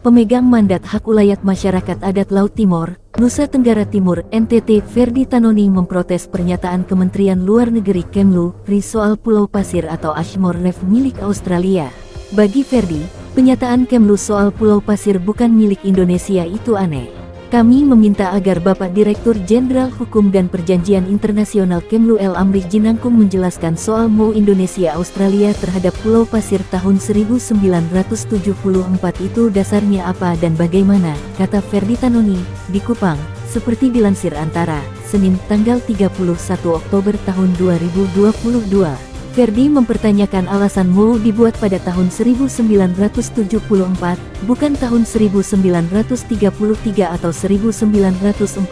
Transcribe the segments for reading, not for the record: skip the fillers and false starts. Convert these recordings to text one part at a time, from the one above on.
pemegang mandat hak ulayat masyarakat adat Laut Timor, Nusa Tenggara Timur (NTT) Ferdi Tanoni memprotes pernyataan Kementerian Luar Negeri Kemlu RI soal Pulau Pasir atau Ashmore Reef milik Australia. Bagi Ferdi, pernyataan Kemlu soal Pulau Pasir bukan milik Indonesia itu aneh. Kami meminta agar Bapak Direktur Jenderal Hukum dan Perjanjian Internasional Kemlu El Amrih Jinangkung menjelaskan soal MOU Indonesia-Australia terhadap Pulau Pasir tahun 1974 itu dasarnya apa dan bagaimana, kata Ferdi Tanoni, di Kupang, seperti dilansir Antara, Senin tanggal 31 Oktober tahun 2022. Ferdi mempertanyakan alasan MOU dibuat pada tahun 1974, bukan tahun 1933 atau 1942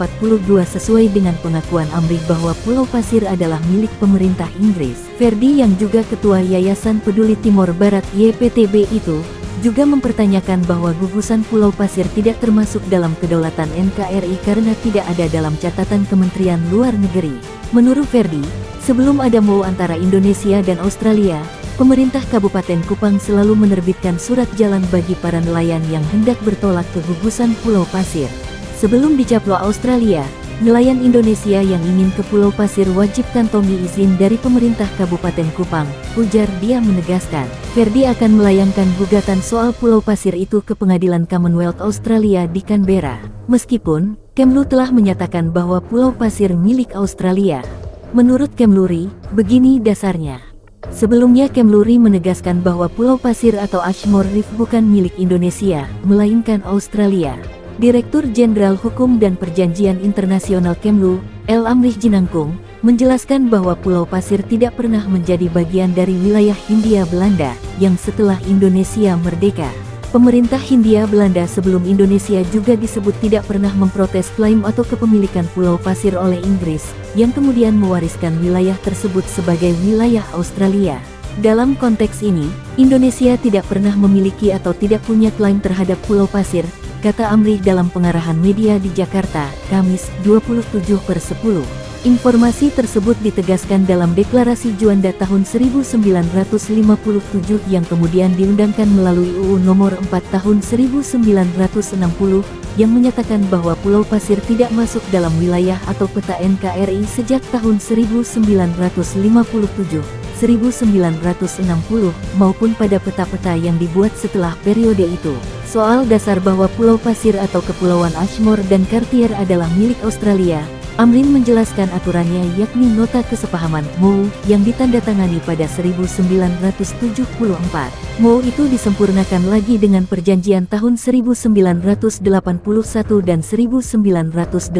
sesuai dengan pengakuan Amrih bahwa Pulau Pasir adalah milik pemerintah Inggris. Ferdi yang juga Ketua Yayasan Peduli Timor Barat YPTB itu, juga mempertanyakan bahwa gugusan Pulau Pasir tidak termasuk dalam kedaulatan NKRI karena tidak ada dalam catatan Kementerian Luar Negeri. Menurut Ferdi, sebelum ada MOU antara Indonesia dan Australia, pemerintah Kabupaten Kupang selalu menerbitkan surat jalan bagi para nelayan yang hendak bertolak ke gugusan Pulau Pasir. Sebelum dicaplok Australia, nelayan Indonesia yang ingin ke Pulau Pasir wajib kantongi izin dari pemerintah Kabupaten Kupang, ujar dia menegaskan. Ferdi akan melayangkan gugatan soal Pulau Pasir itu ke Pengadilan Commonwealth Australia di Canberra. Meskipun, Kemlu telah menyatakan bahwa Pulau Pasir milik Australia. Menurut Kemlu, begini dasarnya. Sebelumnya Kemlu menegaskan bahwa Pulau Pasir atau Ashmore Reef bukan milik Indonesia, melainkan Australia. Direktur Jenderal Hukum dan Perjanjian Internasional Kemlu, El Amrih Jinangkung, menjelaskan bahwa Pulau Pasir tidak pernah menjadi bagian dari wilayah Hindia Belanda, yang setelah Indonesia merdeka. Pemerintah Hindia Belanda sebelum Indonesia juga disebut tidak pernah memprotes klaim atau kepemilikan Pulau Pasir oleh Inggris, yang kemudian mewariskan wilayah tersebut sebagai wilayah Australia. Dalam konteks ini, Indonesia tidak pernah memiliki atau tidak punya klaim terhadap Pulau Pasir, kata Amrih dalam pengarahan media di Jakarta, Kamis 27/10. Informasi tersebut ditegaskan dalam Deklarasi Juanda tahun 1957 yang kemudian diundangkan melalui UU Nomor 4 tahun 1960 yang menyatakan bahwa Pulau Pasir tidak masuk dalam wilayah atau peta NKRI sejak tahun 1957, 1960 maupun pada peta-peta yang dibuat setelah periode itu. Soal dasar bahwa Pulau Pasir atau Kepulauan Ashmore dan Cartier adalah milik Australia, Amrih menjelaskan aturannya yakni Nota Kesepahaman MOU yang ditandatangani pada 1974. MOU itu disempurnakan lagi dengan perjanjian tahun 1981 dan 1989.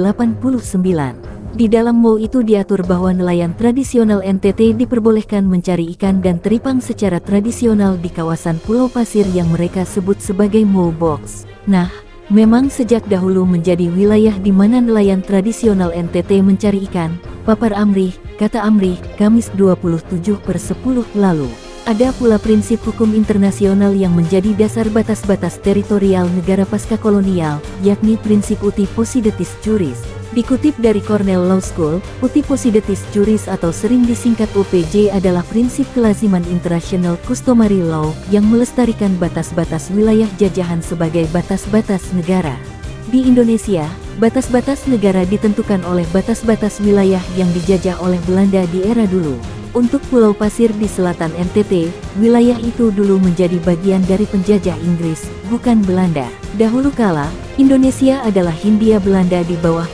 Di dalam MOU itu diatur bahwa nelayan tradisional NTT diperbolehkan mencari ikan dan teripang secara tradisional di kawasan Pulau Pasir yang mereka sebut sebagai MOU Box. Nah, memang sejak dahulu menjadi wilayah di mana nelayan tradisional NTT mencari ikan, papar Amrih, kata Amrih, Kamis 27/10 lalu. Ada pula prinsip hukum internasional yang menjadi dasar batas-batas teritorial negara pasca kolonial, yakni prinsip uti possidetis juris. Dikutip dari Cornell Law School, uti possidetis juris atau sering disingkat UPJ adalah prinsip kelaziman international customary law yang melestarikan batas-batas wilayah jajahan sebagai batas-batas negara. Di Indonesia, batas-batas negara ditentukan oleh batas-batas wilayah yang dijajah oleh Belanda di era dulu. Untuk Pulau Pasir di selatan NTT, wilayah itu dulu menjadi bagian dari penjajah Inggris, bukan Belanda. Dahulu kala, Indonesia adalah Hindia Belanda di bawah